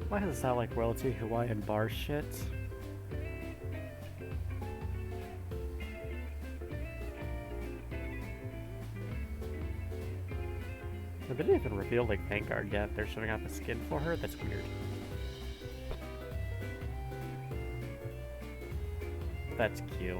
Why does it sound like royalty Hawaiian bar shit? They didn't even reveal like Vanguard yet. They're showing off a skin for her? That's weird. That's cute.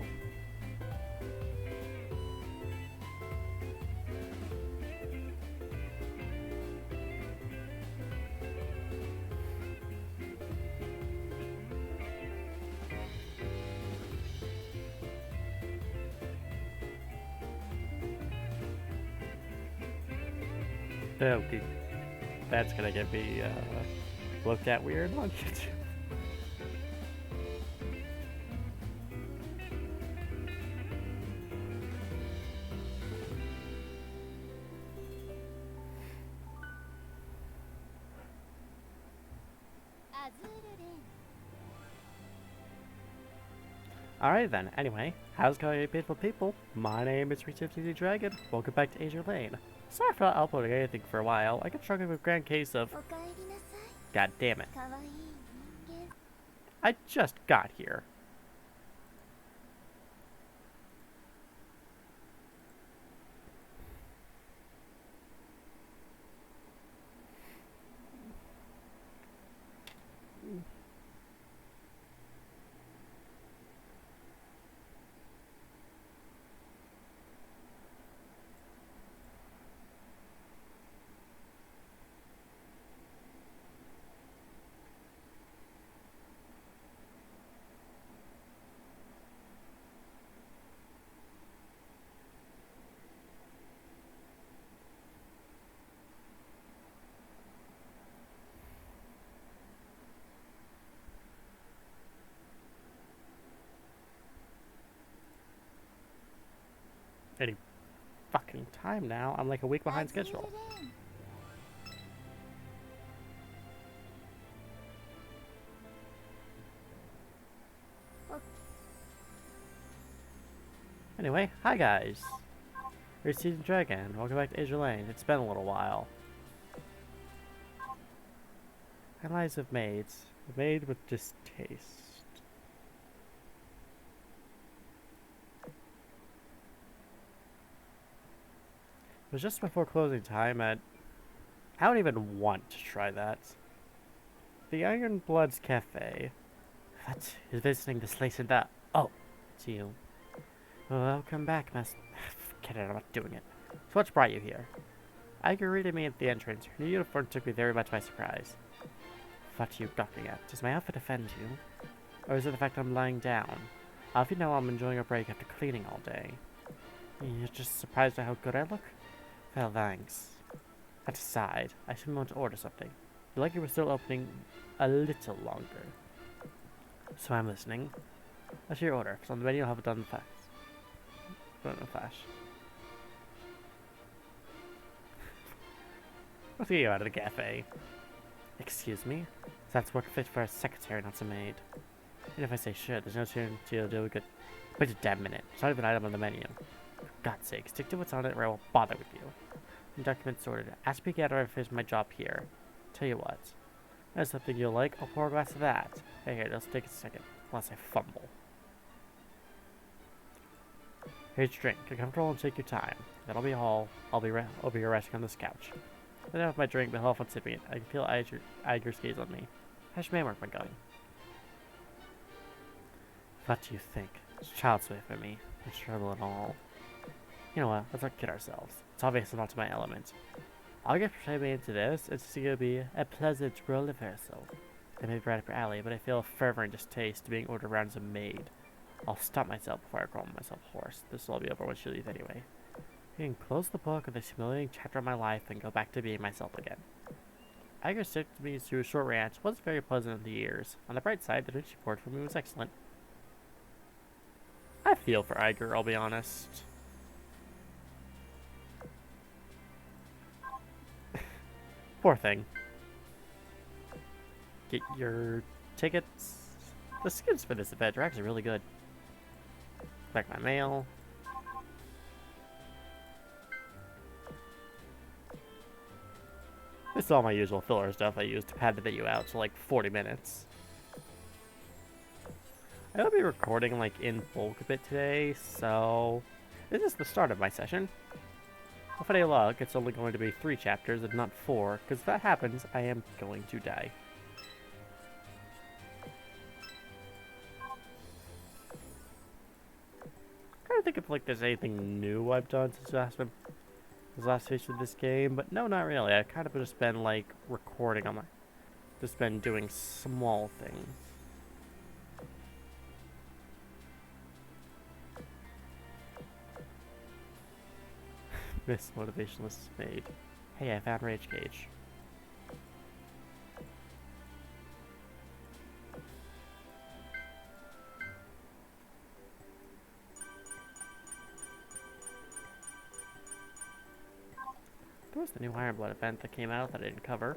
Oh, dude. That's gonna get me looked at weird on YouTube. Azur Lane. Alright then, anyway, how's it going, beautiful people? My name is Rhys the Dragon. Welcome back to Azur Lane. Sorry for not uploading anything for a while. I got struggling with a grand case of... おかえりなさい。 God damn it. かわいい人間。 I just got here. Any fucking time now. I'm like a week behind schedule. Anyway, hi guys. Rhys the Dragon. Welcome back to Azur Lane. It's been a little while. Allies of maids. Made with distaste. It was just before closing time at... I don't even want to try that. The Iron Bloods Cafe. What? Who's visiting this place and that? Oh, it's you. Welcome back, Miss... Forget it, I'm not doing it. So what's brought you here? I greeted me at the entrance. Her new uniform took me very much by surprise. What are you gawking at? Does my outfit offend you? Or is it the fact I'm lying down? If you know I'm enjoying a break after cleaning all day. You're just surprised at how good I look? Well, thanks. That aside, I assume you want to order something. You like you were still opening a little longer. So I'm listening. What's your order? Because on the menu I'll have it done fast. Done flash. Let's get you out of the cafe. Excuse me? That's work fit for a secretary, not a maid. And if I say sure, there's no chance you'll do a good... Wait a damn minute. It's not even an item on the menu. For God's sake, stick to what's on it or I won't bother with you. Documents sorted. Ask me after I finish my job here. Tell you what. There's something you'll like. I'll pour a glass of that. Hey, here, just take a second. Unless I fumble. Here's your drink. Get comfortable and take your time. That'll be all. I'll be here resting on this couch. Then have my drink, but help on sipping it. I can feel Iger's gaze on me. How's your man work been going? What do you think? It's child's play for me. No trouble at all. You know what? Let's not kid ourselves. It's obviously not to my element. I'll get me into this. It's going to be a pleasant role reversal. That may be right up your alley, but I feel a fervent distaste to being ordered around as a maid. I'll stop myself before I call myself hoarse. This will all be over when she leaves anyway. I can close the book of this humiliating chapter of my life and go back to being myself again. Iger took me through a short rant. It wasn't very pleasant in the ears. On the bright side, the news report for me was excellent. I feel for Iger, I'll be honest. Poor thing. Get your tickets. The skins for this event are actually really good. Back my mail. This Just all my usual filler stuff I use to pad the video out to like 40 minutes. I'll be recording like in bulk a bit today, so this is the start of my session. With any luck, it's only going to be 3 chapters and not 4, because if that happens, I am going to die. I'm trying to think if like there's anything new I've done since last fish of this game, but no, not really. I've kind of just been like recording on my, just been doing small things. This motivationless is made. Hey, I found Rage Cage. There was the new Iron Blood event that came out that I didn't cover.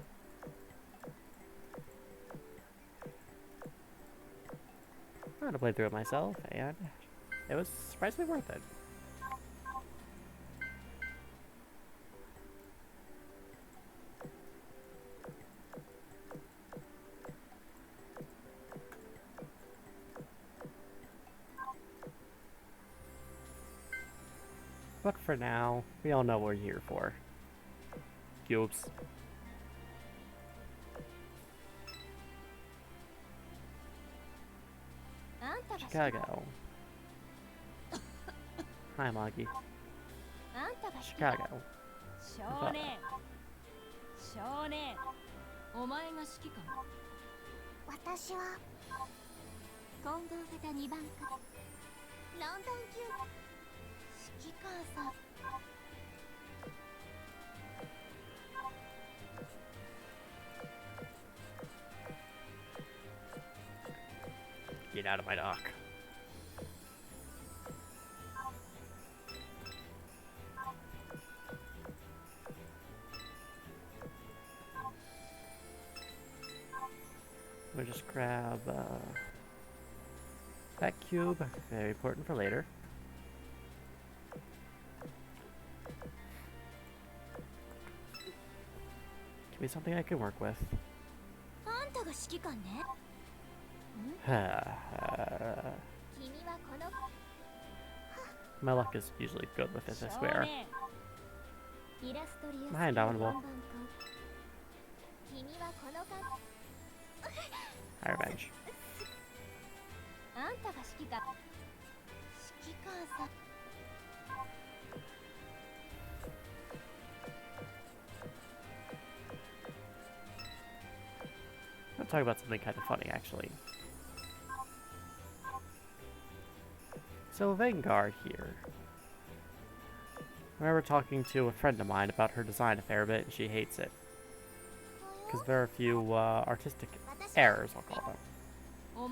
I had to play through it myself, and it was surprisingly worth it. But for now, we all know what we're here for. Cubes. Chicago. Hi, Maggie. Chicago. But, 少年お前が指揮官私は混合型2番かロンドン級指揮官さん Get out of my dock. We'll just grab that cube, very important for later. Give me something I can work with. あんたが指揮官ね My luck is usually good with this, I swear. Hi, Indomitable. Hi, Revenge. I'll talk about something kind of funny, actually. So Vanguard here. I remember talking to a friend of mine about her design a fair bit, and she hates it. Because there are a few artistic errors, I'll call them. We'll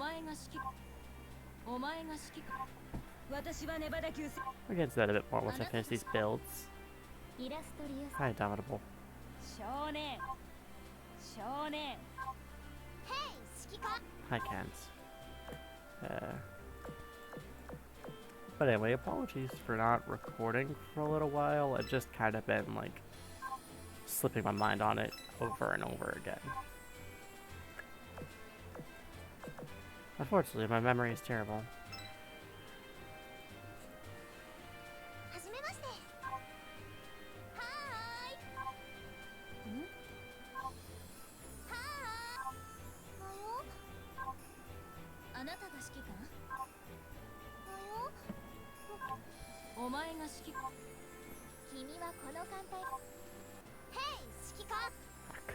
get into that a bit more once I finish these builds. Hi, Indomitable. Hi, Kent. But anyway, apologies for not recording for a little while. I've just kind of been, like, slipping my mind on it over and over again. Unfortunately, my memory is terrible.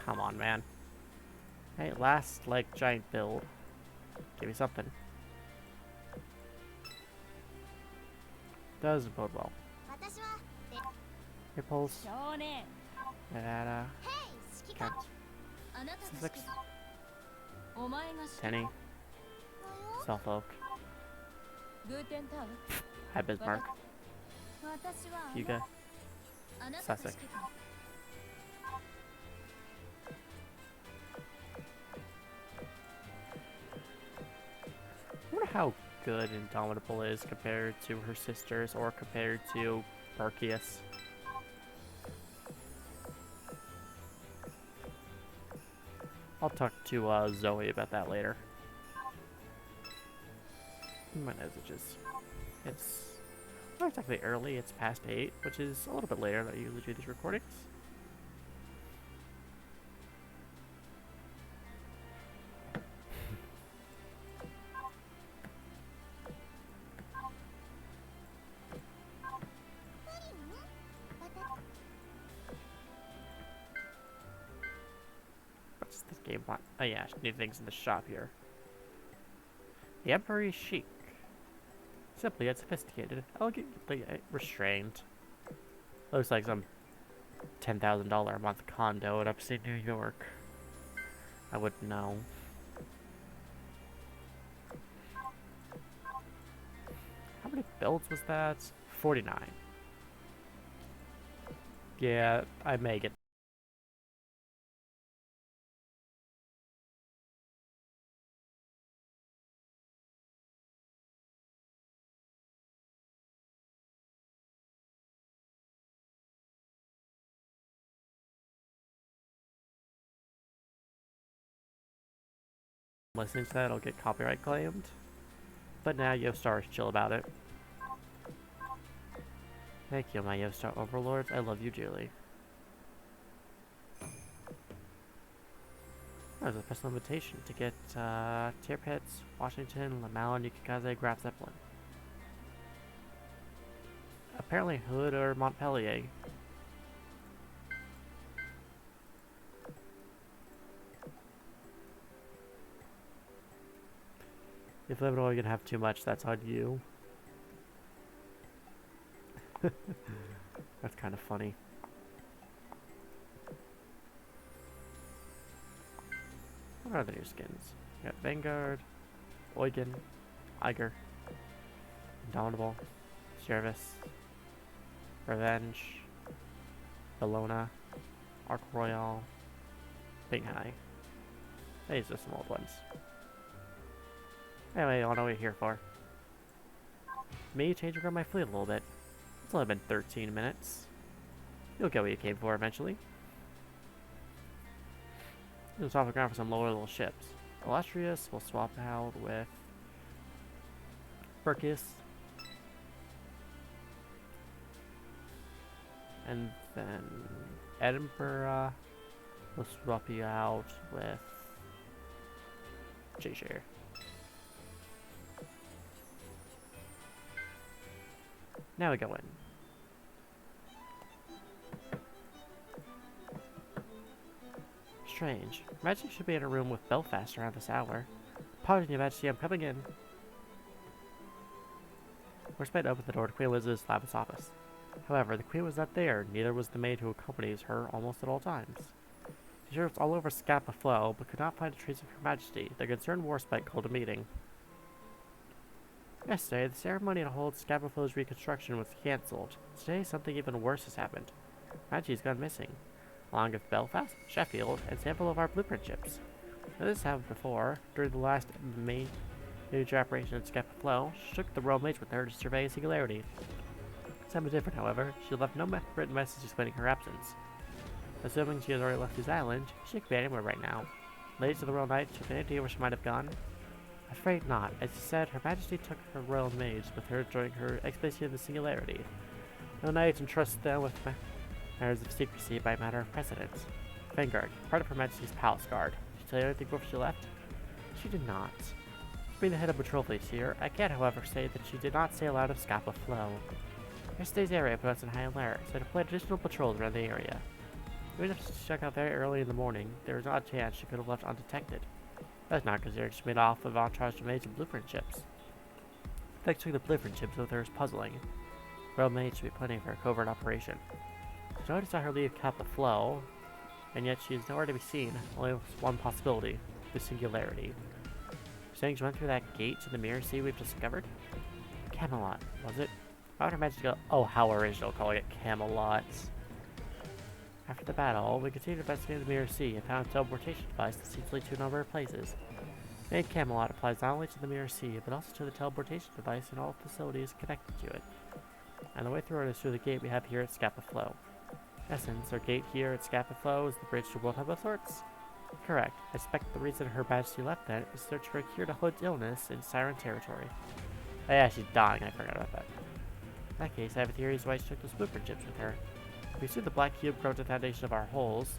Come on, man. Hey, last, like, giant build. Give me something. Does bode well. Impulse. Nevada. Kent. Sussex. Tenny. Suffolk. Hi, Bismarck. Hugo. Sussex. I wonder how good Indomitable is compared to her sisters or compared to Barkius. I'll talk to Zoe about that later. My nose itches. It's not exactly early, it's past 8, which is a little bit later than I usually do these recordings. What's this game want? Oh yeah, new things in the shop here. The Emperor chic. Simply yet sophisticated, elegantly restrained. Looks like some $10,000 a month condo in upstate New York. I wouldn't know. How many builds was that? 49. Yeah, I may get listening to that, I'll get copyright claimed. But now Yostar is chill about it. Thank you, my Yostar overlords. I love you dearly. There's a special invitation to get Tier Pits, Washington, Lamal, and Yukikaze Grab Zeppelin. Apparently Hood or Montpellier. If Illinois can have too much, that's on you. That's kind of funny. What are the new skins? We got Vanguard, Eugen, Iger, Indomitable, Service, Revenge, Bellona, Arc Royale, Big High. These are some old ones. Anyway, what are we here for? Me changing around my fleet a little bit. It's only been 13 minutes. You'll get what you came for eventually. You'll swap the ground for some lower level ships. Illustrious will swap out with Burkis. And then Edinburgh will swap you out with J-Share. Now we go in. Strange. Magic should be in a room with Belfast around this hour. Pardon your majesty, I'm coming in. Horseman opened the door to Queen Elizabeth's lavish's office. However, the queen was not there, neither was the maid who accompanies her almost at all times. She searched all over Scapa Flow, but could not find a trace of her majesty. The concerned warspite called a meeting. Yesterday, the ceremony to hold Scapa Flow's reconstruction was cancelled. Today, something even worse has happened. Majesty's gone missing, along with Belfast, Sheffield, and several of our blueprint ships. Now, this happened before. During the last major operation at Scapa Flow, she took the Royal Mage with her to survey Singularity. Something different, however. She left no written message explaining her absence. Assuming she has already left his island, she could be anywhere right now. Ladies of the Royal Knight, do you have any idea where she might have gone? Afraid not. As you said, Her Majesty took her Royal Mage with her during her expedition of the Singularity. No knights entrust them with matters of secrecy by matter of precedence. Vanguard, part of Her Majesty's Palace Guard. Did she tell you anything before she left? She did not. Being the head of patrol fleet here, I can, however, say that she did not sail out of Scapa Flow. Yesterday's area put us in high alert, so I deployed additional patrols around the area. Even if she struck out very early in the morning, there was not a chance she could have left undetected. That's not considered she made off with entourage maids and blueprint ships. Fixing the blueprint ships with her is puzzling. Royal Mage should be planning for a covert operation. She already saw her leave Scapa Flow, and yet she is nowhere to be seen. Only one possibility: the Singularity. You're saying she went through that gate to the Mirror Sea we've discovered? Camelot, was it? Why would Her Majesty go? Oh, how original, calling it Camelot. After the battle, we continued investigating the Mirror Sea and found a teleportation device that seems to lead to a number of places. The name Camelot applies not only to the Mirror Sea, but also to the teleportation device and all facilities connected to it. And the way through it is through the gate we have here at Scapa Flow. In essence, our gate here at Scapa Flow is the bridge to World Hub of sorts. Correct. I suspect the reason Her Majesty left that is search for a cure to Hood's illness in Siren territory. Oh yeah, she's dying. I forgot about that. In that case, I have a theory as to why she took those blueprint chips with her. We assume the black cube grows the foundation of our holes.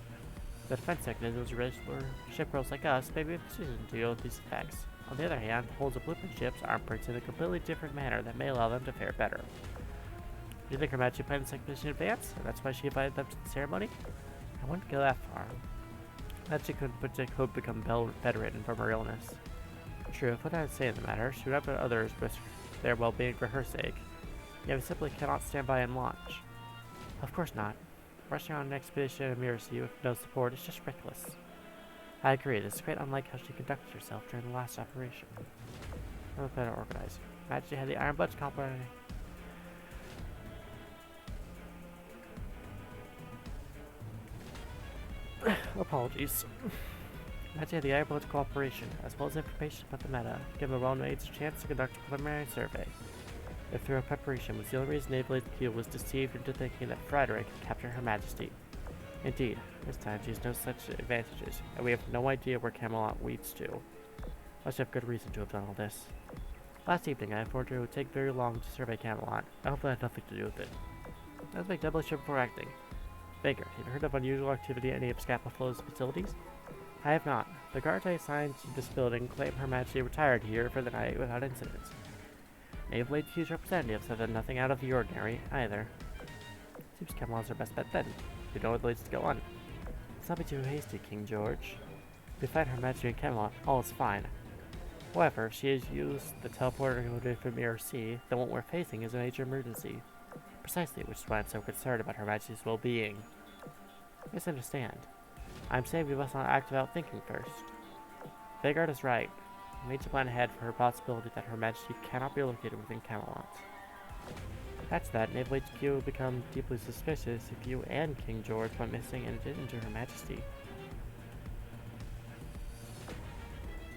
The defense mechanisms raised for shipwrights like us may be in position to deal with these effects. On the other hand, the holes of blueprint ships are printed in a completely different manner that may allow them to fare better. Do you think Her Majesty planned this expedition in advance, and that's why she invited them to the ceremony? I wouldn't go that far. That she couldn't predict Hope become bedridden from her illness. True, if what I had to say in the matter, she would have let others risk their well-being for her sake. Yet we simply cannot stand by and watch. Of course not. Rushing on an expedition in Mirasea with no support is just reckless. I agree, it is quite unlike how she conducted herself during the last operation. I'm better organized. Majesty had the Iron Bloods cooperating. Apologies. Majesty had the Iron Bloods cooperation, as well as information about the meta, giving the Well-Maids a chance to conduct a preliminary survey. If through preparation was the only reason Naval Keel was deceived into thinking that Frederick could capture Her Majesty. Indeed, this time she has no such advantages, and we have no idea where Camelot leads to. Must have good reason to have done all this. Last evening I informed her it would take very long to survey Camelot. I hope that had nothing to do with it. Let's make doubly sure before acting. Baker, have you heard of unusual activity at any of Scapaflow's facilities? I have not. The guards I assigned to this building claim Her Majesty retired here for the night without incident. Naval Aid's representatives have done nothing out of the ordinary, either. Seems Camelot's our best bet then. We know what leads to go on. Let's not be too hasty, King George. If we find Her Majesty in Camelot, all is fine. However, if she has used the teleporter to go from Mirasea, then what we're facing is a major emergency. Precisely, which is why I'm so concerned about Her Majesty's well-being. Misunderstand. I'm saying we must not act without thinking first. Vanguard is right. We need to plan ahead for her possibility that Her Majesty cannot be located within Camelot. That's that, Naval HQ will become deeply suspicious if you and King George went missing in addition to Her Majesty.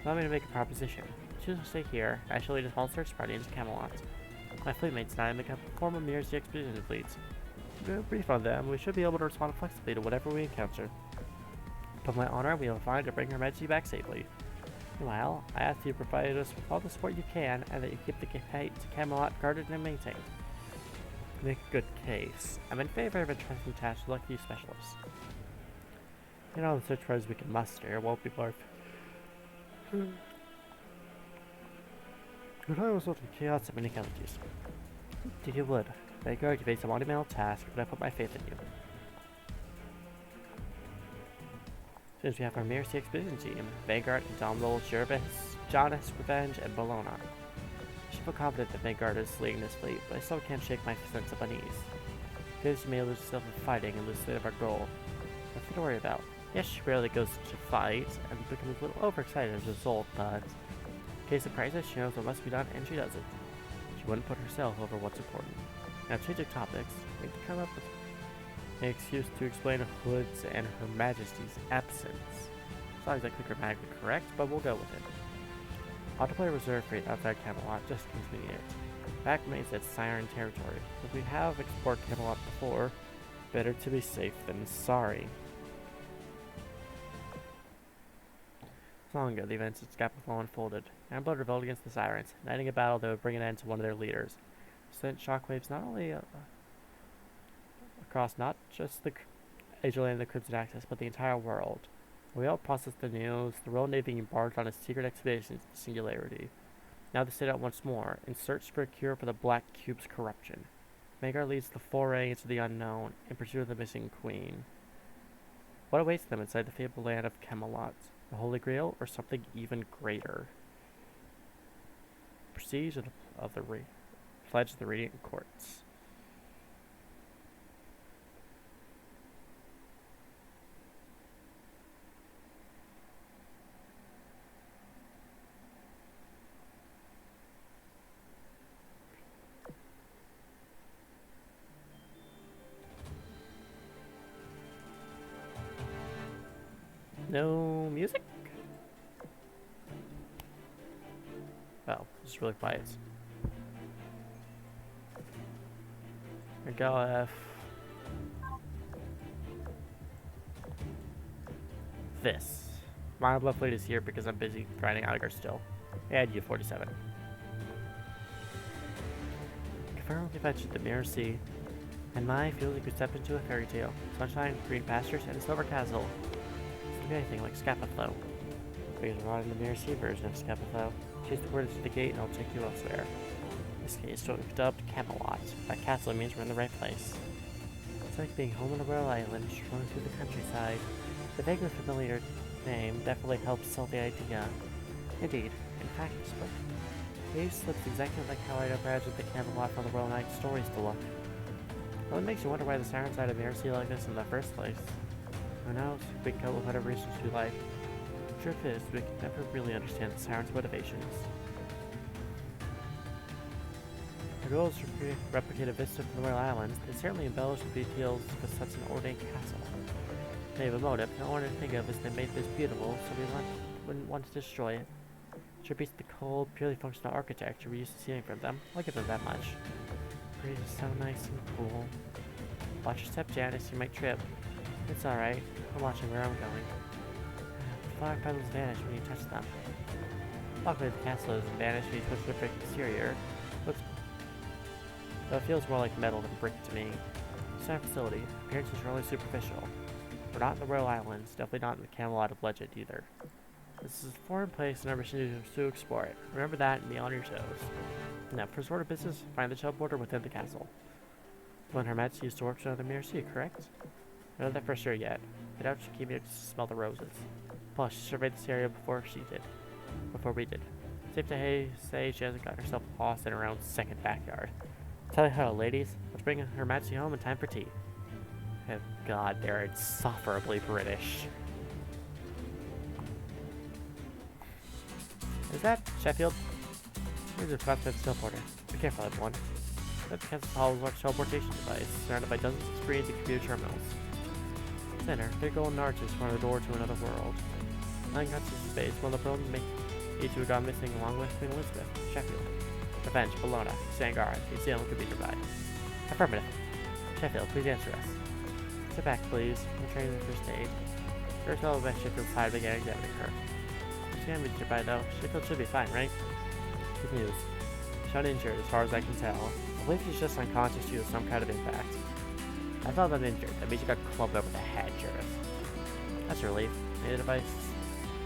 Allow me to make a proposition. Choose to stay here, I shall lead a small search party into Camelot. My fleetmates and I make up a form of Mirasea expedition fleets. With a brief on them, we should be able to respond flexibly to whatever we encounter. Upon my honor, we will find to bring Her Majesty back safely. Meanwhile, I ask you to provide us with all the support you can, and that you keep the gate to Camelot guarded and maintained. Make a good case. I'm in favor of entrusting tasks to lucky specialists. You know, the search parties we can muster won't be large. Could I result in chaos and many casualties? Did you would. Vanguard, you face a monumental task, but I put my faith in you. Since we have our Mirasea expedition team, Vanguard, Indomitable, Jervis, Jonas, Revenge, and Bologna. I should feel confident that Vanguard is leading this fleet, but I still can't shake my sense of unease. Because you may lose yourself in fighting and lose sight of our goal. Nothing to worry about. Yes, she rarely goes to fight, and becomes a little overexcited as a result, but in case of crisis, she knows what must be done, and she does it. She wouldn't put herself over what's important. Now, changing topics, we need to come up with an excuse to explain Hood's and Her Majesty's absence. It's not exactly grammatically correct, but we'll go with it. I'll deploy a reserve fleet outside Camelot just in case we need it. Back remains at Siren territory. If we have explored Camelot before, better to be safe than sorry. Long ago, the events at Scapaflow unfolded. Amblood rebelled against the Sirens, uniting a battle that would bring an end to one of their leaders. Sent shockwaves not only across not just the Azur Lane and the Crimson Axis, but the entire world. We all processed the news. The Royal Navy embarked on a secret expedition to the Singularity. Now they set out once more, in search for a cure for the Black Cube's corruption. Magar leads the foray into the unknown, in pursuit of the missing queen. What awaits them inside the fabled land of Camelot? The Holy Grail, or something even greater? Prestige of the Pledge of the Radiant Courts. No music? Oh, it's really quiet. Go F. This. My blood fleet is here because I'm busy grinding Algar still. And U-47. Confirm we fetched the Mirror Sea. And my feels like we stepped into a fairy tale. Sunshine, green pastures, and a silver castle. This could be anything like Scapaflow. Because we're not in the Mirror Sea version of Scapaflow. Chase the words to the gate and I'll take you elsewhere. In this case, so we've dubbed Camelot. That castle means we're in the right place. It's like being home on a royal island, strolling through the countryside. The vaguely familiar name definitely helps sell the idea. Indeed, in fact, the page looks exactly like how I'd imagined the Camelot from the Royal Knight stories to look. Well, it makes you wonder why the Sirens had a Mirror Sea like this in the first place. Who knows? We can come up with whatever reasons we like. The truth is, we can never really understand the Sirens' motivations. Their goal is to replicate a vista from the Royal Islands. They certainly embellish the details with such an ornate castle. They have a motive. All I think of is they made this beautiful, so we wouldn't want to destroy it. Sure beats the cold, purely functional architecture we're used to seeing from them. I'll give them that much. Breeze is so nice and cool. Watch your step, Janice, you might trip. It's alright. I'm watching where I'm going. The flower petals vanish when you touch them. Luckily, the castle doesn't vanish when you touch the brick exterior. Though it feels more like metal than brick to me. It's our facility. Appearances are only superficial. We're not in the Royal Islands, definitely not in the Camelot of Legend either. This is a foreign place and our mission is to explore it. Remember that and be on your toes. Now, for sort of business, find the teleporter within the castle. The one Her Majesty used to work on the Mirror Sea, correct? I don't know that for sure yet. I doubt she came here to smell the roses. Plus, she surveyed this area before we did. Safe to say she hasn't gotten herself lost in her own second backyard. Tell you how, ladies. Let's bring Her Majesty home in time for tea. Oh god, they're insufferably British. Is that Sheffield? Here's a trap to the teleporter. Be careful, everyone. That's because it's Hall's large teleportation device, surrounded by dozens of screens and computer terminals. Center, big golden arches form the door to another world. Unconscious space, one of the world each who got missing along with Queen Elizabeth, Sheffield. Revenge, Bologna, Sangara, New Zealand could be nearby. Affirmative. Sheffield, please answer us. Sit back, please. I'm training in first aid. First, I'll bet Sheffield's side began examining her. She's gonna be nearby though. Sheffield should be fine, right? Good news. She's uninjured as far as I can tell. I believe she's just unconscious due to some kind of impact. I thought uninjured. That means you got clubbed over the head, Jareth. That's a relief. Made a device.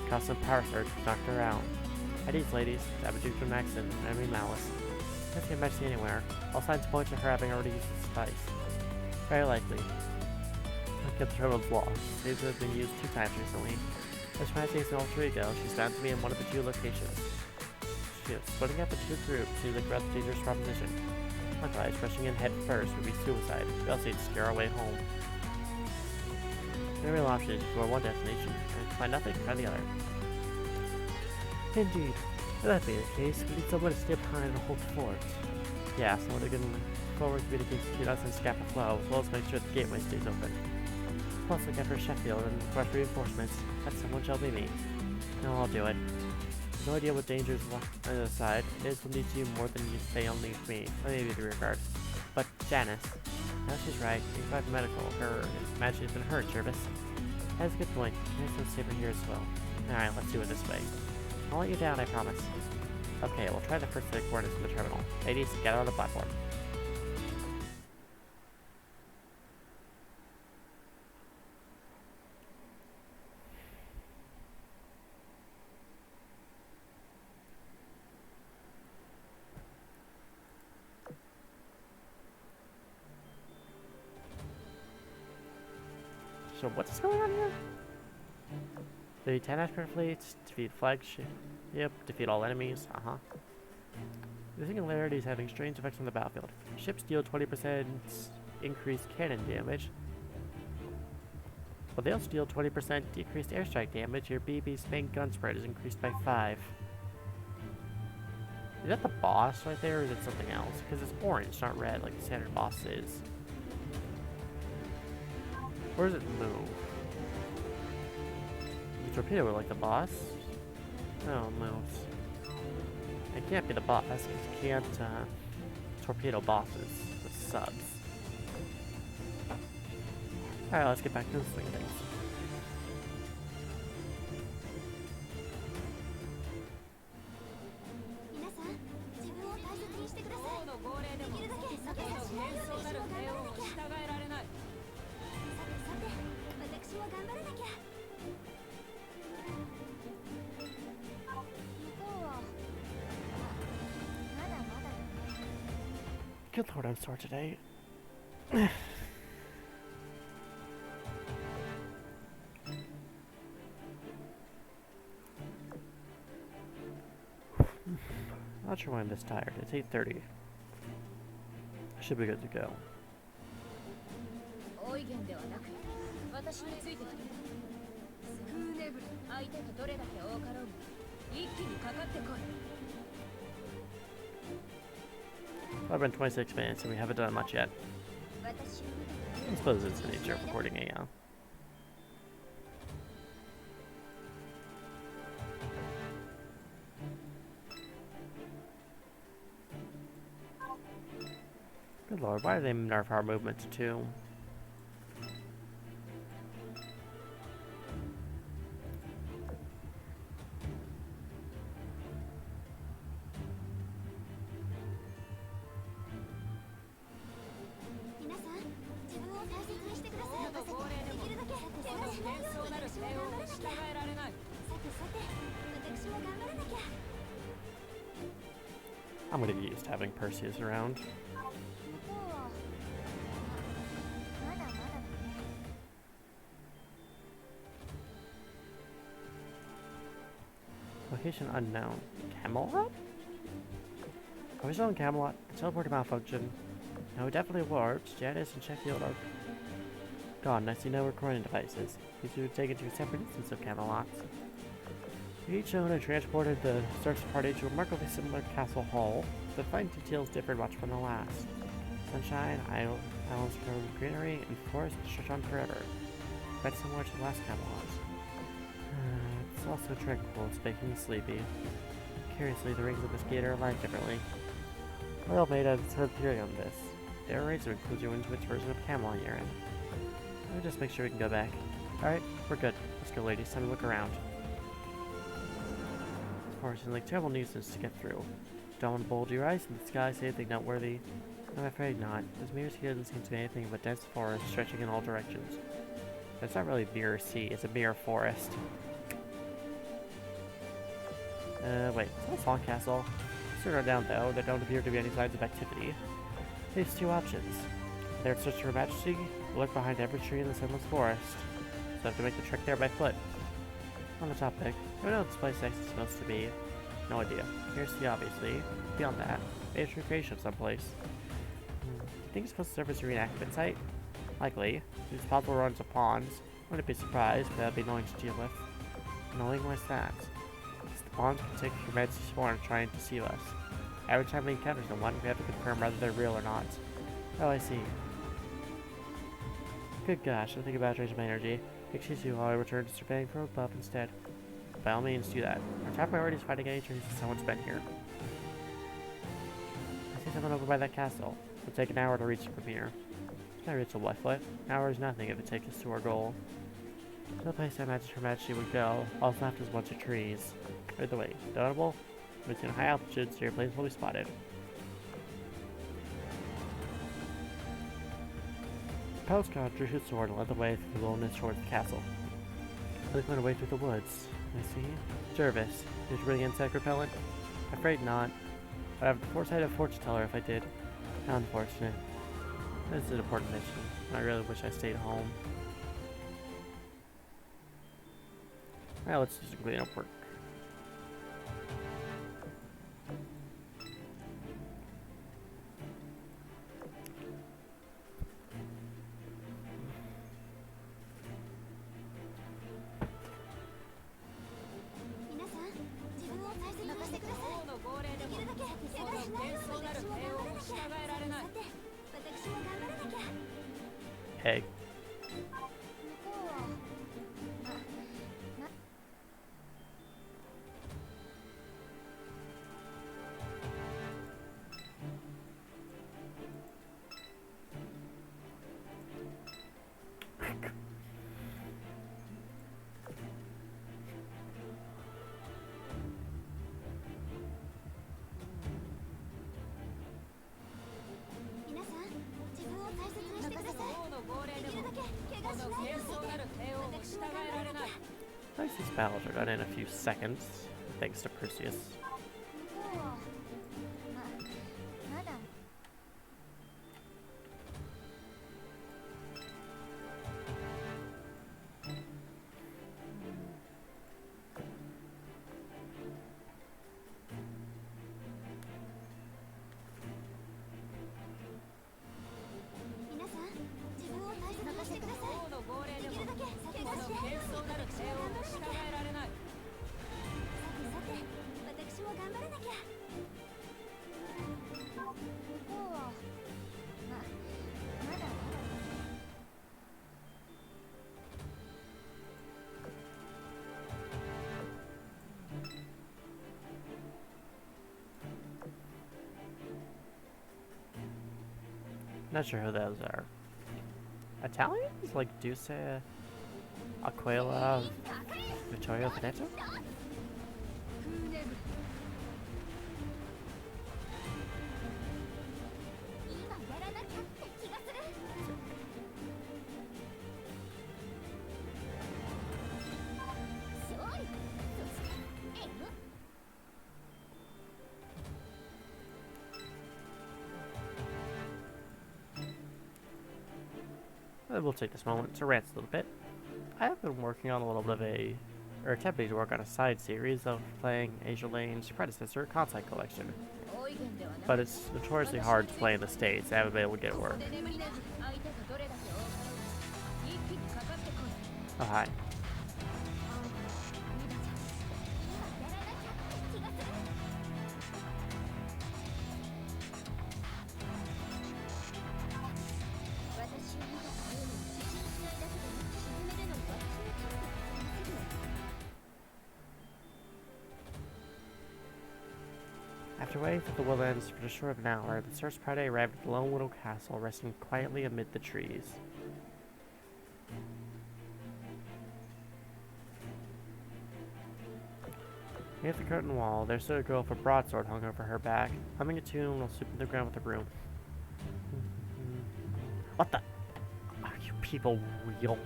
Caused some power surge, knocked her out. At ease, ladies. Damaging from accident, enemy malice. Can't see Majesty anywhere. All signs point to her having already used this device. Very likely. Look at the terminal's lost. These have been used 2 times recently. As Majesty is an alter ego, she's found to be in one of the 2 locations. Splitting up into 2 groups seems like a rather dangerous proposition. Likewise, rushing in head first would be suicide. We also need to scare our way home. The real option is to explore one destination, and find nothing, try the other. Indeed. If that being the case, we need someone to stay behind and hold the fort. Yeah, someone who can forward communicate between us and Scapaflow, as well as make sure the gateway stays open. Plus, look after Sheffield and request reinforcements. That someone shall be me. No, I'll do it. No idea what dangers lie on the other side. It will need you more than they only need me. Maybe the rear guard. But Janice, no, she's right. You provide medical. Her Majesty's been hurt, Jervis. That's a good point. Nice to save her here as well. Alright, let's do it this way. I'll let you down, I promise. Okay, we'll try the first set of coordinates in the terminal. Ladies, get out on the platform. So what's going on here? The 10 Ashburn fleets, defeat flagship, yep, defeat all enemies, The singularity is having strange effects on the battlefield. Ships deal 20% increased cannon damage, but they also deal 20% decreased airstrike damage. Your BB's main gun spread is increased by 5. Is that the boss right there, or is it something else? Because it's orange, not red, like the standard boss is. Or does it move? The torpedo like the boss? No, it moves. It can't be the boss, because you can't torpedo bosses with subs. Alright, let's get back to the swing things. 頑張らなきゃ。向こうはまだまだだね。 Good lord, I'm sore today. Not sure why I'm this tired. It's 8:30. I should be good to go. オイゲンではなく私についてきて。スクーネブル相手がどれだけ多かろうが一気にかかってこい。 It's been 26 minutes and we haven't done much yet. 私は I suppose it's the nature of recording a Good lord, why did they nerf our movement to 2? 皆さん自分を大切にしてください。できるだけ怪我しないように私も頑張らなきゃ。さてさて私も頑張らなきゃ。 I'm gonna get used to having Perseus around. 向こうはまだまだだね。 Location unknown. Camelot? Are we still in Camelot? Teleporter malfunction. No, we definitely warped. Janice and Sheffield are gone. I see no recording devices. These two were taken to a separate instance of Camelot. We each owned and transported the search party to a remarkably similar castle hall. The fine details differed much from the last. Sunshine, islands covered with greenery, and forests stretch on forever. Quite similar to the last Camelot. It's also tranquil, it's making me sleepy. Curiously, the rings of this gate are aligned differently. Royal made a third theory on this. There are ways to include you into its version of Camelot you're in. Let me just make sure we can go back. Alright, we're good. Let's go, ladies. Time to look around. This forest is like terrible nuisance to get through. Don't want to bulge your eyes in the sky, say anything noteworthy. I'm afraid not. This mirror sea doesn't seem to be anything but dense forest stretching in all directions. It's not really mirror sea, it's a mirror forest. Wait, is that a small castle? Further down though, there don't appear to be any signs of activity. There's two options. There to search for Her Majesty, or look behind every tree in this endless forest. So I have to make the trek there by foot. On the topic, I don't know what this place is supposed to be. No idea. Here's the obviously. Beyond that, maybe it's recreation of someplace. You think it's supposed to serve as a reenactment site? Likely. It's possible runs of ponds. Wouldn't be surprised, but that'd be annoying to deal with. Annoying like that. The ponds can take Her Majesty's sworn to try and deceive us. Every time we encounter someone, we have to confirm whether they're real or not. Oh, I see. Good gosh, I'm thinking about changing my energy. Excuse you while I return to surveying from above instead. By all means, do that. Our top priority is finding any traces someone's been here. I see someone over by that castle. It'll take an hour to reach it from here. Can I reach a what foot? An hour is nothing if it takes us to our goal. To the place I imagine Her Majesty would go, all that's left is a bunch of trees. By the way, notable, if it's in high altitude, so your planes will be spotted. The palace guard drew his sword and led the way through the wilderness towards the castle. They went away through the woods. I see. Jervis, did you bring insect repellent? Afraid not. I'd have the foresight of fortune teller if I did. How unfortunate. This is an important mission. I really wish I stayed home. Well, let's just clean up work. Egg. battles are done in a few seconds, thanks to Perseus. まだ 皆さん、自分を大切にしてください。できるだけ怪我しないように私は頑張らなきゃ。さてさて、私も頑張らなきゃ。向こうはまだ Not sure who those are. Italians? Like Duce, Aquila, Vittorio Veneto? We'll take this moment to rant a little bit. I have been working on a little bit of or attempting to work on a side series of playing Azur Lane's predecessor, Consight Collection. But it's notoriously hard to play in the States. I haven't been able to get it work. Oh, hi. After waiting through the woodlands for just short of an hour, the search party arrived at the Lone Widow Castle, resting quietly amid the trees. Near the curtain wall, there stood a girl with a broadsword hung over her back, humming a tune while sweeping the ground with a broom. What the? Are you people real?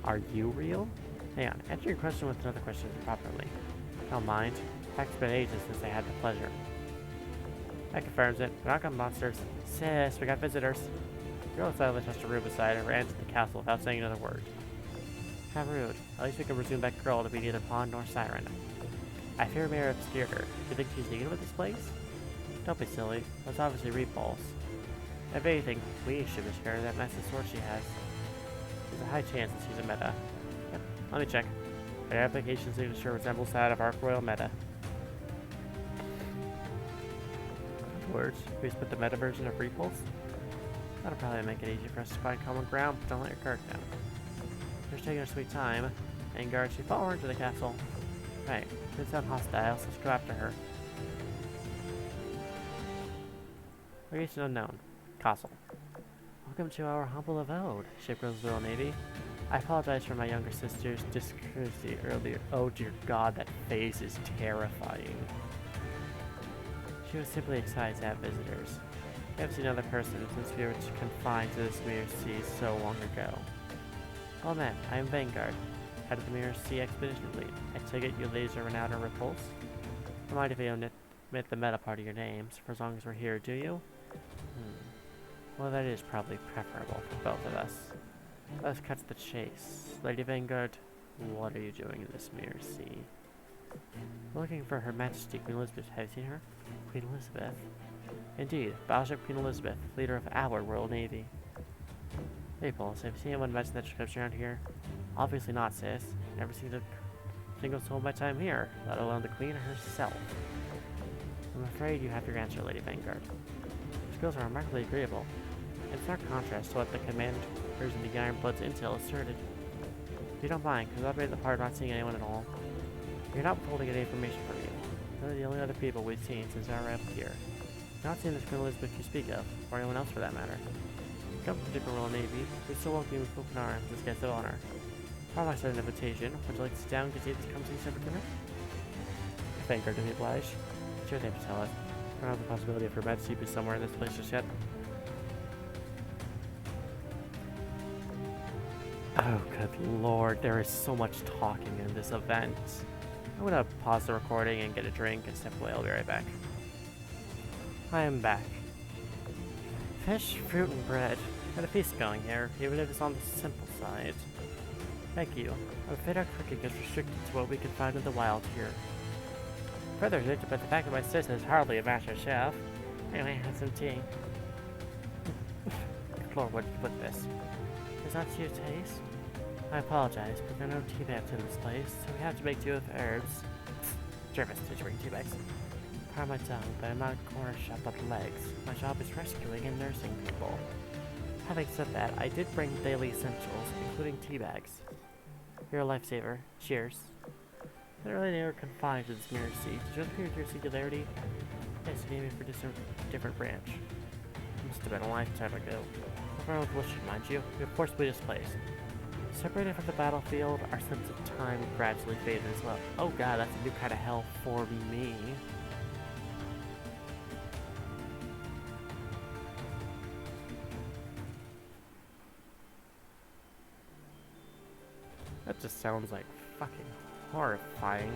Are you real? Hang on, answer your question with another question properly. Don't mind. It's been ages since I had the pleasure. That confirms it. We're not got monsters. Sis, we got visitors. The girl silently touched a room beside her and ran into the castle without saying another word. How rude. At least we can resume that girl to be neither pawn nor siren. I fear Mayor obscured her. Do you think she's needed with this place? Don't be silly. That's obviously Repulse. If anything, we should be scared of that massive sword she has. There's a high chance that she's a meta. Yep, let me check. Her application signature resembles that of Arc Royal Meta. Words, please put the meta version of Repulse. That'll probably make it easy for us to find common ground, but don't let your guard down. She's taking her sweet time. Vanguard, she follow her into the castle. Right, didn't sound hostile, so let's go after her. Location unknown. Castle. Welcome to our humble abode, Shipgirl's Royal Navy. I apologize for my younger sister's discourtesy earlier. Oh dear God, that face is terrifying. She was simply excited to have visitors. We haven't seen another person since we were confined to this Mirror Sea so long ago. Well then, I am Vanguard, head of the Mirror Sea Expedition Fleet. I take it you ladies are renowned and repulse? Don't mind if you don't admit the meta part of your names, for as long as we're here, do you? Well, that is probably preferable for both of us. Let's cut to the chase. Lady Vanguard, what are you doing in this Mirror Sea? Looking for Her Majesty Queen Elizabeth. Have you seen her? Queen Elizabeth? Indeed, Battleship Queen Elizabeth, leader of our Royal Navy. Hey, Pulse, have you seen anyone mention that description around here? Obviously not, sis. Never seen a single soul in my time here, let alone the Queen herself. I'm afraid you have your answer, Lady Vanguard. Your skills are remarkably agreeable. In stark contrast to what the commanders in the Iron Blood's intel asserted. If you don't mind, could elaborate the part of not seeing anyone at all? You're not withholding any information from you. They're the only other people we've seen since our arrival here. You're not seeing this Queen Elizabeth you speak of, or anyone else for that matter. Come from the different Royal Navy, we still welcome you with open arms as guests of honor. Upon my sudden invitation, would you like to sit down and continue this conversation over dinner? Thank her to be obliged. Sure thing to tell us. I don't have the possibility of Her Majesty be somewhere in this place just yet. Oh, good lord, there is so much talking in this event. I'm gonna pause the recording and get a drink and step away. I'll be right back. I am back. Fish, fruit, and bread. Got a feast going here, even if it's on the simple side. Thank you. I'm afraid our cooking is restricted to what we can find in the wild here. Further restricted by the fact that my sister is hardly a master chef. Anyway, have some tea. Lord, what did you put this? Is that to your taste? I apologize, but there are no tea bags in this place, so we have to make do with herbs. Jervis, did you bring tea bags? Pardon my tongue, but I'm not a corner shop of legs. My job is rescuing and nursing people. Having said that, I did bring daily essentials, including tea bags. You're a lifesaver. Cheers. I didn't really know you were confined to this mirror seat. Did you appear to your singularity? Yes, you named me for a different branch. It must have been a lifetime ago. Everyone with wishes, mind you. We were forcibly displaced. Separated from the battlefield, our sense of time gradually faded as well. Oh god, that's a new kind of hell for me. That just sounds like fucking horrifying.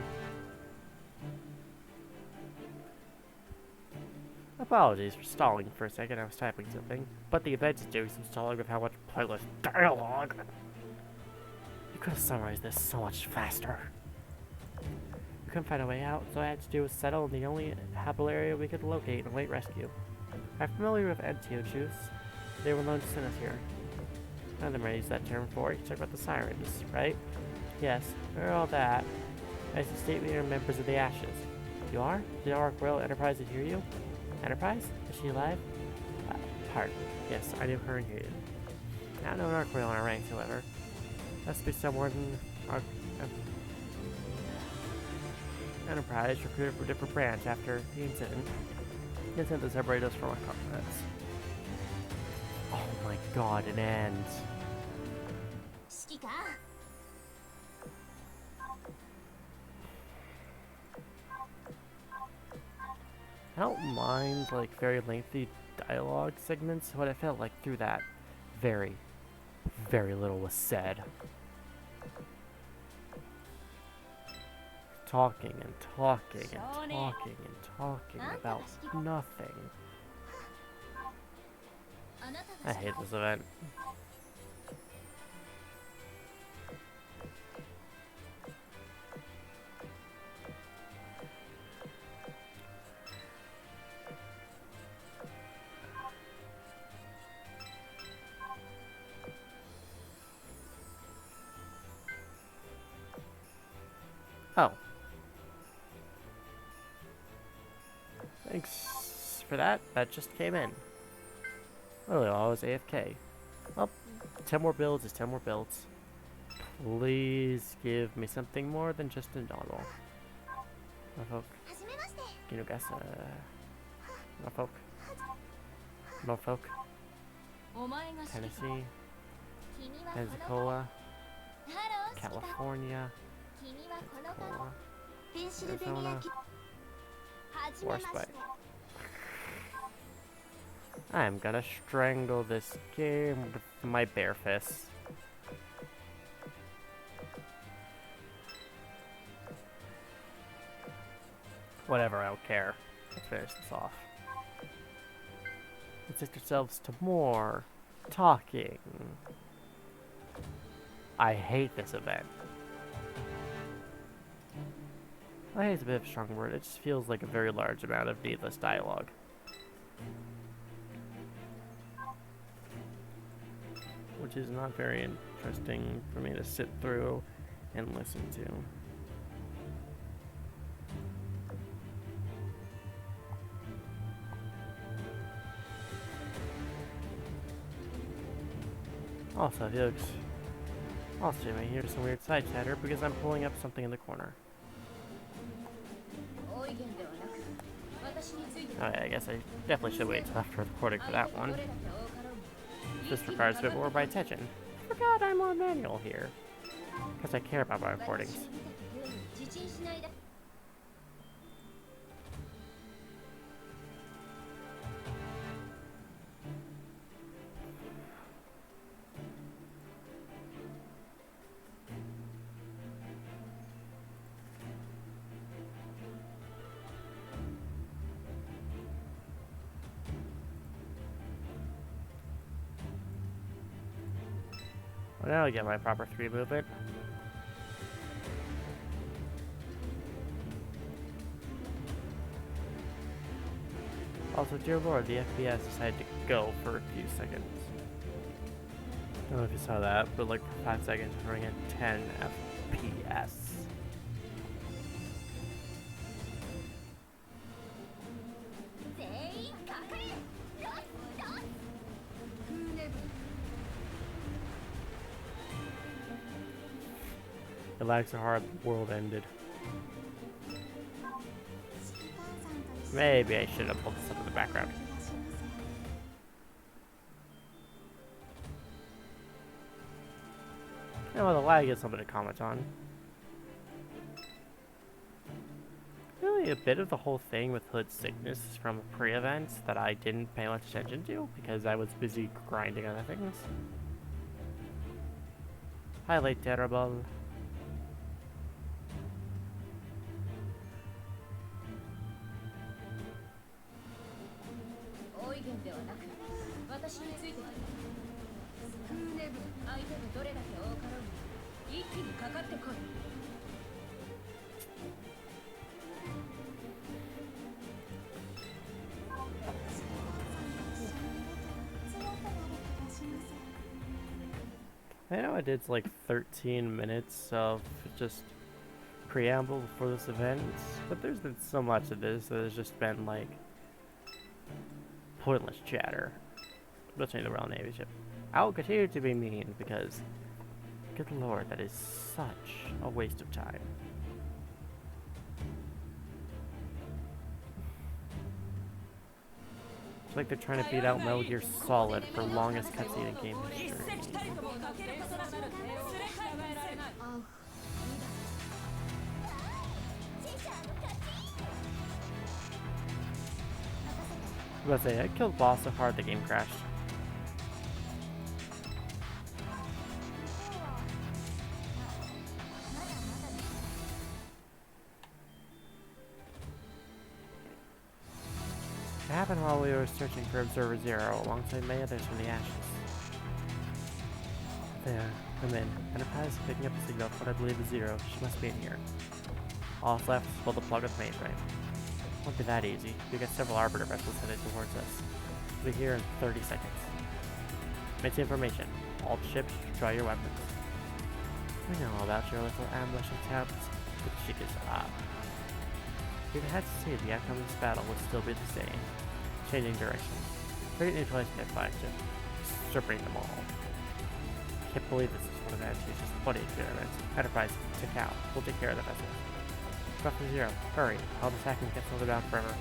Apologies for stalling for a second, I was typing something. But the event is doing some stalling with how much pointless dialogue. You could have summarized this so much faster. We couldn't find a way out, so all I had to do was settle in the only habitable area we could locate and await rescue. I'm familiar with Antiochus. They were known to send us here. None of them raised that term before. You talk about the sirens, right? Yes, we're all that. As the state leader and members of the Ashes. You are? Did our Royal Enterprise hear you? Enterprise? Is she alive? Pardon. Yes, I knew her and hear you. Not known Arc Royal in our ranks, however. Must be someone in our Enterprise recruited for a different branch after the incident. The incident that separated us from our comrades. Oh my god, it ends. I don't mind like very lengthy dialogue segments, but I felt like through that very, very little was said. Talking and talking and talking and talking about nothing. I hate this event. Oh. Thanks for that. That just came in. Really, I was AFK. Well, 10 more builds is 10 more builds. Please give me something more than just a normal. Norfolk. Kinugasa. Norfolk. Norfolk. Tennessee. Pensacola. California. Pensacola. Arizona. Warspite. I'm gonna strangle this game with my bare fists. Whatever, I don't care. Let's finish this off. Let's take ourselves to more talking. I hate this event. I hate is a bit of a strong word. It just feels like a very large amount of needless dialogue. Which is not very interesting for me to sit through and listen to. Also, folks, also you may hear some weird side chatter because I'm pulling up something in the corner. I guess I definitely should wait until after recording for that one. This requires a bit more of my attention. I forgot I'm on manual here. Because I care about my recordings. Now I get my proper 3 movement. Also, dear lord, the FPS decided to go for a few seconds. I don't know if you saw that, but like for 5 seconds, we're running at 10 FPS. It lags so hard, the world ended. Maybe I should have pulled this up in the background. You know, the lag is something to comment on. Really, a bit of the whole thing with Hood's sickness is from a pre-event that I didn't pay much attention to because I was busy grinding other things. Highlight terrible. I know I did like 13 minutes of just preamble before this event, but there's been so much of this that has just been like pointless chatter between the Royal Navy ship. I'll continue to be mean because, good lord, that is such a waste of time. It's like they're trying to beat out Metal Gear Solid for longest cutscene in game history. I was about to say, I killed the boss so hard the game crashed. It happened while we were searching for Observer Zero alongside many others from the ashes. There, I'm in. Enterprise is picking up a signal from what I believe is Zero. She must be in here. All that's left is pull the plug of the mainframe. Won't be that easy. We got several Arbiter vessels headed towards us. We'll be here in 30 seconds. Maintain information. All ships, try your weapons. We know all about your little ambush attempt. The chick is up. If you had to say the outcome of this battle would still be the same. Changing direction. Great neutralized net fire to stripping them all. Can't believe this is one of the advantageous bloody experiments. Enterprise, tick out. We'll take care of the vessels. Professor Zero, hurry. All the attacking gets slowed down forever.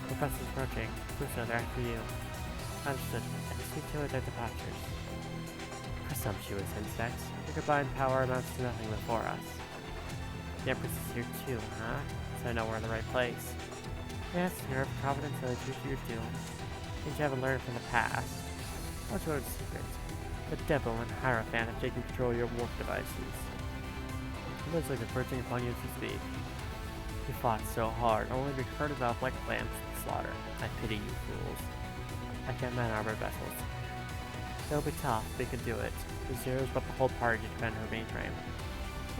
Professor's approaching. Crusoe, they're after you. Understood. I can see to it their departures. Presumptuous insects. Your combined power amounts to nothing before us. The Empress is here too, huh? So I know we're in the right place. Yes, you're of Providence and I choose you too. Things you haven't learned from the past. What's your secret? The devil and Hierophant have taken control of your warp devices. It looks like they're perching upon you as we speak. You fought so hard, only to be herded off like lambs to the slaughter. I pity you fools. I can't man armored vessels. It'll be tough, but you can do it. The Zero's but the whole party to defend her mainframe.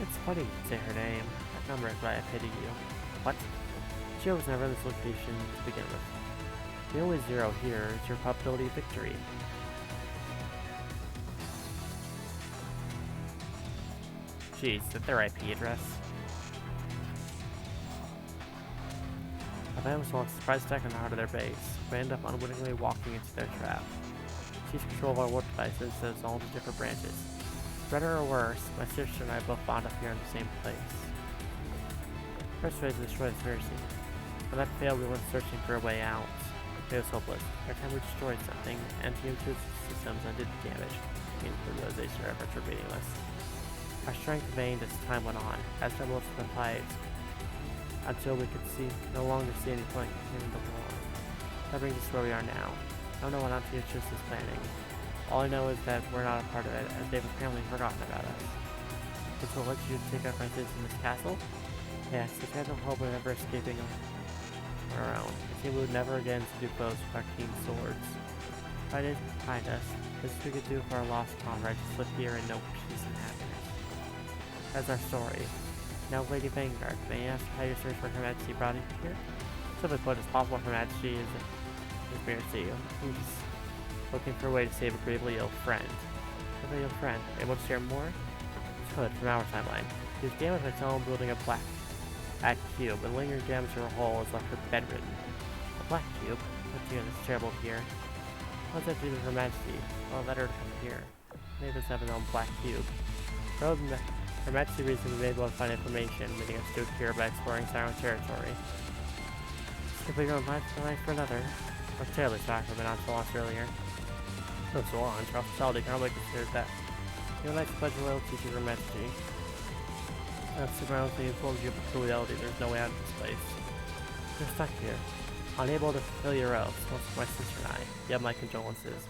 It's funny you say her name. That number is why I pity you. What? Zero was never in this location to begin with. The only Zero here is your probability of victory. Jeez, is that their IP address? A man was launched a surprise attack on the heart of their base. We end up unwittingly walking into their trap. Seize control of our warp devices so it's all into different branches. Better or worse, my sister and I both wound up here in the same place. First phase to destroy the conspiracy. When that failed, we went searching for a way out. It was hopeless. Every time we destroyed something, anti-intuitive systems undid the damage. The realization our efforts were meaningless. Our strength waned as time went on, as double as the fight, until we could no longer see any point in continuing to go on. That brings us to where we are now. I don't know what anti-intuitive is planning. All I know is that we're not a part of it, as they've apparently forgotten about us. Which will let you take our friends in this castle? Yes, we had no hope of ever escaping on our own. It seemed we would never again seduce foes with our keen swords. Fight is behind us. This we could do for our lost comrades to live here in no peace and happiness. That's our story. Now, Lady Vanguard, may I ask how your search for Her Majesty brought you here? Simply put, it's possible Her Majesty is experiencing he's looking for a way to save a gravely ill friend. Gravely ill friend. Able to share more? It's Hood from our timeline. He was damaged by someone building a black cube, and lingering damage to her hull has left her bedridden. A black cube? What's here that's terrible here? What's that to do with Her Majesty? Well, let her come here. Maybe it's have his own black cube. Her Majesty recently was able to find information, leading us to here by exploring Siren territory. Simply going life for another. I was terribly shocked I've been on so lost earlier. No, so long. Hospitality can't really consider that. Your knight's pledge of loyalty to Her Majesty. That's the ground thing informs you of cruelty. There's no way out of this place. You're stuck here. Unable to fulfill your oaths. Most of my sister and I. You have my condolences.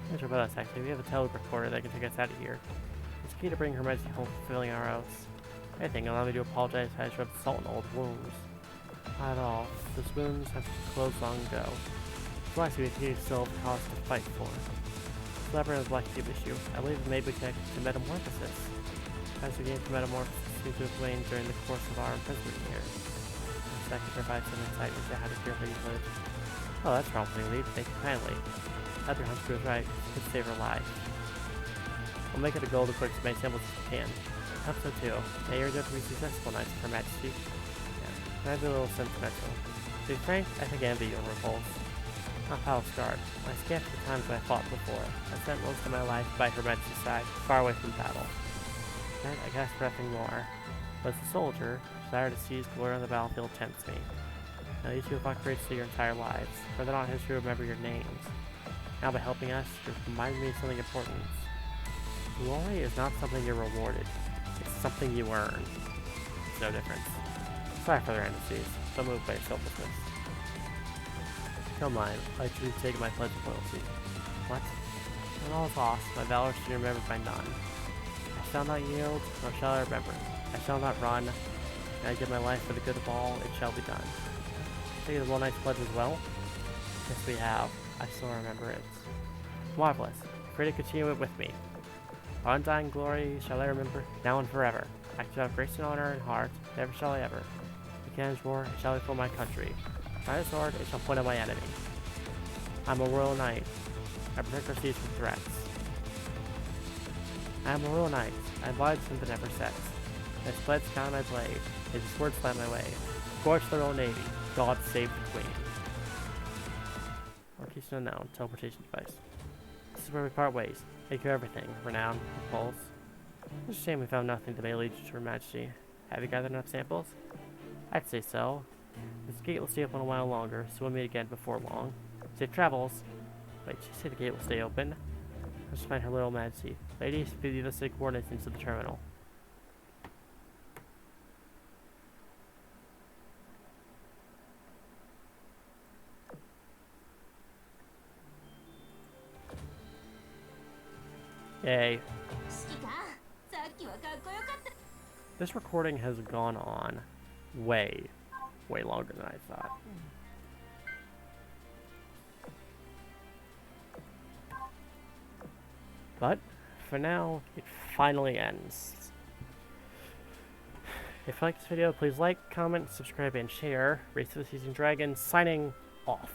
Thanks about us, actually. We have a telegram recorder that can take us out of here. It's key to bring Her Majesty home fulfilling our oaths. Anything, allow me to apologize if I rubbed salt in old wounds. Not at all. Those wounds have closed long ago. It's likely we still have cause to fight for. Elaborate on the Black Cube issue. I believe it may be connected to metamorphosis. As we gain from metamorphosis seems to have waned during the course of our imprisonment here. That can provide some insight into how to cure these live. Oh, that's promising, Lead. Thank you kindly. Other Hunter was right. It could save her life. I'll make it a goal to collect as many samples as we can. I hope so too. May your endeavor be successful, Knights of Her Majesty. Yeah, I'd be a little sentimental. To be frank, I think I envy your repulse. Not battle scarred. I scanned the times when I fought before. I spent most of my life by Her Majesty's side, far away from battle. And I guess for nothing more. But as a soldier, desire to seize glory on the battlefield tempts me. Now you two have fought greatly your entire lives. Further on in history, remember your names. Now by helping us, you're reminding me of something important. Glory is not something you're rewarded. It's something you earn. It's no difference. Sorry for their enemies, but moved by selflessness. Come mine, I truly take my pledge of loyalty. What? When all is lost, my valor should be remembered by none. I shall not yield, nor shall I remember. I shall not run, and I give my life for the good of all, it shall be done. Take the One Knight's pledge as well? Yes, we have. I still remember it. Marvelous. Free to continue it with me. Our undying glory shall I remember, now and forever. I shall have grace and honor in heart, never shall I ever. The cannon's roar, it shall be for my country. My sword, it shall point at my enemy. I'm a royal knight. I protect our seas from threats. I am a royal knight. I abide sin that never sets. My split scout my blade. His sword slam my way. Scorch the royal navy. God save the queen. Location unknown. Teleportation device. This is where we part ways. Take care of everything. Renown. Pulse. It's a shame we found nothing that may lead you to Her Majesty. Have you gathered enough samples? I'd say so. This gate will stay open a while longer, so we'll meet again before long. Safe travels. Wait, she said the gate will stay open? Let's find Her Royal Majesty. Ladies, leave us the coordinates into the terminal. Yay. This recording has gone on way longer than I thought. But, for now, it finally ends. If you like this video, please like, comment, subscribe, and share. Rhys the Seasoned Dragon, signing off.